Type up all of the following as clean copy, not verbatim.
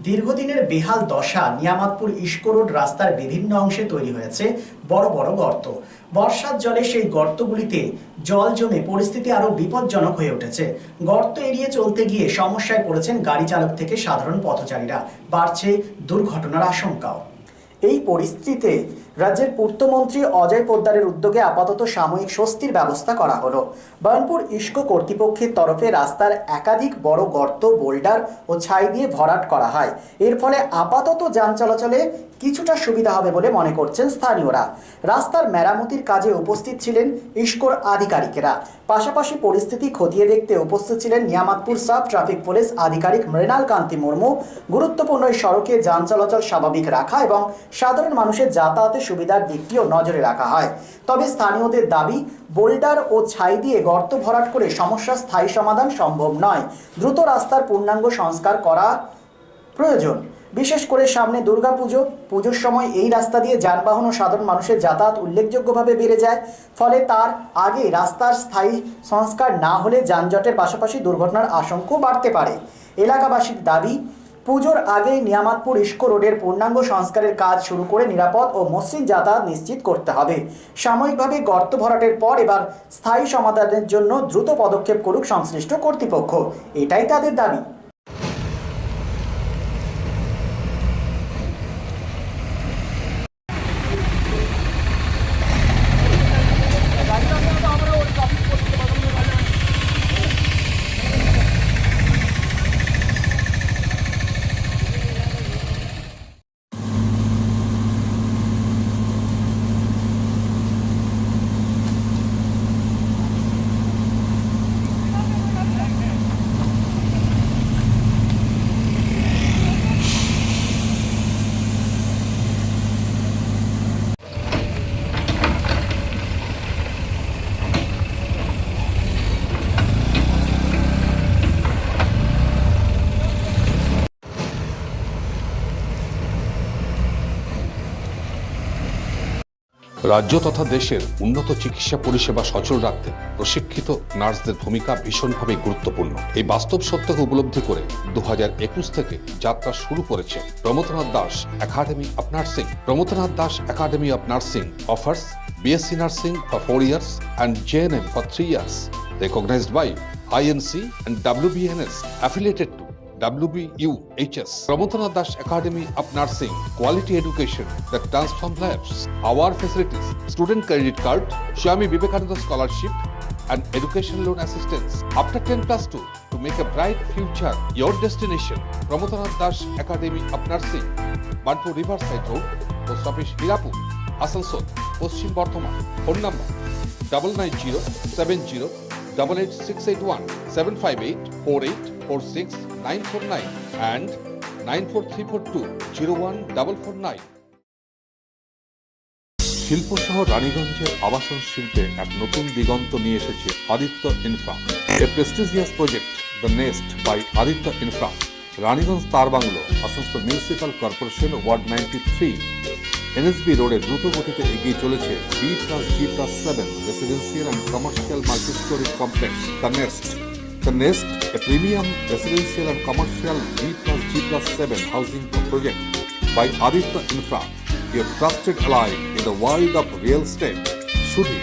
দীর্ঘদিনের বেহাল দশা নিয়ামতপুর ইস্কো রোড রাস্তার বিভিন্ন অংশে তৈরি হয়েছে বড় বড় গর্ত। বর্ষার জলে সেই গর্তগুলিতে জল জমে পরিস্থিতি আরো বিপজ্জনক হয়ে উঠেছে। গর্ত এড়িয়ে চলতে গিয়ে সমস্যায় পড়েছেন গাড়ি চালক থেকে সাধারণ পথচারীরা। বাড়ছে দুর্ঘটনার আশঙ্কাও। এই পরিস্থিতিতে রাজ্যের পূর্তমন্ত্রী অজয় পোদ্দারের উদ্যোগে আপাতত সাময়িক স্বস্তির ব্যবস্থা করা হলো। বার্নপুর ইস্কো কর্তৃপক্ষের তরফে রাস্তার একাধিক বড় গর্ত, বোল্ডার ও ছাই দিয়ে ভরাট করা হয়। এর ফলে আপাতত যান চলাচলে কিছুটা সুবিধা হবে বলে মনে করছেন স্থানীয়রা। রাস্তার মেরামতির কাজে উপস্থিত ছিলেন ইস্কোর আধিকারিকেরা। পাশাপাশি পরিস্থিতি খতিয়ে দেখতে উপস্থিত ছিলেন নিয়ামতপুর সাব ট্রাফিক পুলিশ আধিকারিক মৃণাল কান্তি মুর্মু। গুরুত্বপূর্ণ এই সড়কে যান চলাচল স্বাভাবিক রাখা এবং সাধারণ মানুষের যাতায়াতের সুবিধার দিকটিও নজরে রাখা হয়। তবে স্থানীয়দের দাবি, বোল্ডার ও ছাই দিয়ে গর্ত ভরাট করে সমস্যার স্থায়ী সমাধান সম্ভব নয়। দ্রুত রাস্তার পূর্ণাঙ্গ সংস্কার করা প্রয়োজন। বিশেষ করে সামনে পুজোর সময় এই রাস্তা দিয়ে যানবাহন ও সাধারণ মানুষের যাতায়াত উল্লেখযোগ্যভাবে বেড়ে যায়। ফলে তার আগে রাস্তার স্থায়ী সংস্কার না হলে যানজটের পাশাপাশি দুর্ঘটনার আশঙ্কাও বাড়তে পারে। এলাকাবাসীর দাবি, পুজোর আগেই নিয়ামতপুর ইস্কো রোডের পূর্ণাঙ্গ সংস্কারের কাজ শুরু করে নিরাপদ ও মসৃণ যাতায়াত নিশ্চিত করতে হবে। সাময়িকভাবে গর্ত ভরাটের পর এবার স্থায়ী সমাধানের জন্য দ্রুত পদক্ষেপ করুক সংশ্লিষ্ট কর্তৃপক্ষ, এটাই তাদের দাবি। রাজ্য তথা দেশের উন্নত চিকিৎসা পরিষেবা সচল রাখতে প্রশিক্ষিত নার্সদের ভূমিকা ভীষণভাবে গুরুত্বপূর্ণ। এই বাস্তব সত্যকে উপলব্ধি করে 2021 থেকে যাত্রা শুরু করেছে Pramathanath Das academy of nursing. Pramathanath Das academy of nursing offers BSc Nursing for 4 years and JNM for 3 years, recognized by INC and WBNS, affiliated to WBUHS. Prabodhanath Das Academy of Nursing, quality education that transforms lives. Our facilities: student credit card, Swami Vivekananda scholarship, and education loan assistance. After 10+2, to make a bright future your destination. Prabodhanath Das Academy of Nursing, Banpur Riverside Road, Post Office Hirapur, Asansol, Paschim Bardhaman. Phone number 9907088681, 7584846 and 94342014449. শিল্প শহর রানীগঞ্জের আবাসন শিল্পে এক নতুন দিগন্ত নিয়ে এসেছে Aditya infra, a prestigious project the nest by Aditya infra. Raniganj তার বাংলো, Asansol municipal corporation, ward 93, NSB রোডে দ্রুত গতিতে এগিয়ে চলেছে B+G+7 residential and commercial multi storey complex the nest. The Nest, a premium residential and commercial B+G+7 housing project by Aditya Infra, your trusted ally in the world of real estate. Shudhi,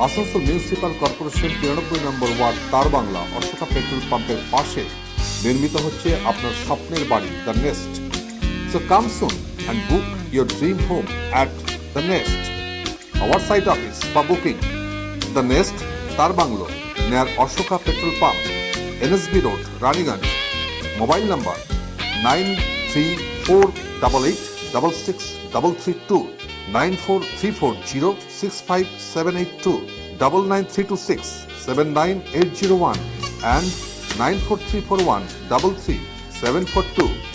Asansol Municipal Corporation 93 number word তার Bangla Ashoka petrol পাম্পের পাশে নির্মিত হচ্ছে আপনার স্বপ্নের বাড়ি the nest. So come soon and book your dream home at the Nest. Our site office for booking: the Nest, তার bungalow, near Ashoka Petrol Pump, NSB Road, Raniganj. Mobile number 9348866332, 9434065782, 99326 79801 and 94341 33742.